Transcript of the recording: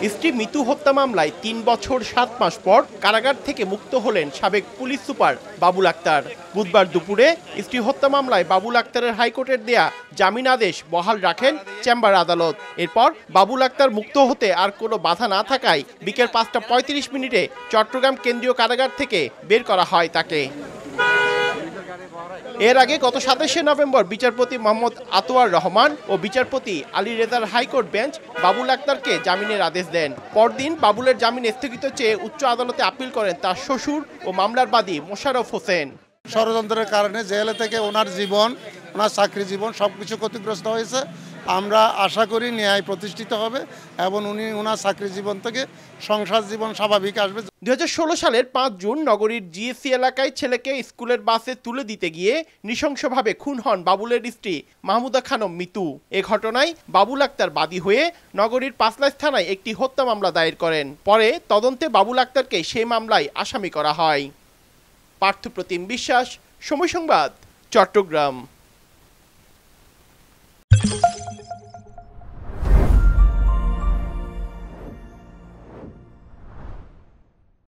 স্ত্রী মিতু হত্যা মামলায় ৩ বছর ৭ মাস পর কারাগার থেকে মুক্ত হলেন সাবেক পুলিশ সুপার বাবুল আক্তার। বুধবার দুপুরে স্ত্রী হত্যা মামলায় বাবুল আক্তারের হাইকোর্টের দেয়া জামিন আদেশ বহাল রাখেন চেম্বার আদালত। এরপর বাবুল আক্তার মুক্ত হতে আর কোনো বাধা না থাকায় বিকেল ৫টা ৩৫ চট্টগ্রাম কেন্দ্রীয় কারাগার থেকে বের করা হয় তাকে। এর আগে গত ২৭শে নভেম্বর বিচারপতি মোহাম্মদ আতোয়ার রহমান ও বিচারপতি আলী রেজার হাইকোর্ট বেঞ্চ বাবুল আক্তারকে জামিনের আদেশ দেন। পরদিন বাবুলের জামিন স্থগিত চেয়ে উচ্চ আদালতে আপিল করেন তার শ্বশুর ও মামলার বাদী মোশাররফ হোসেন। ষড়যন্ত্রের কারণে জেলে থেকে ওনার জীবন, ওনার চাকরি জীবন সবকিছু ক্ষতিগ্রস্ত হয়েছে। আমরা আশা করি ন্যায় প্রতিষ্ঠিত হবে এবং উনি ওনার চাকরি জীবন থেকে সংসার জীবন স্বাভাবিক আসবে। ২০১৬ সালের ৫ জুন নগরীর জিএসসি এলাকায় ছেলেকে স্কুলের বাসে তুলে দিতে গিয়ে নৃশংসভাবে খুন হন বাবুলের স্ত্রী মাহমুদা খানম মিতু। এ ঘটনায় বাবুল আক্তার বাদী হয়ে নগরীর পাঁচলাইশ থানায় একটি হত্যা মামলা দায়ের করেন। পরে তদন্তে বাবুল আক্তারকে সেই মামলায় আসামি করা হয়। পার্থপ্রতিম বিশ্বাস, সময় সংবাদ, চট্টগ্রাম।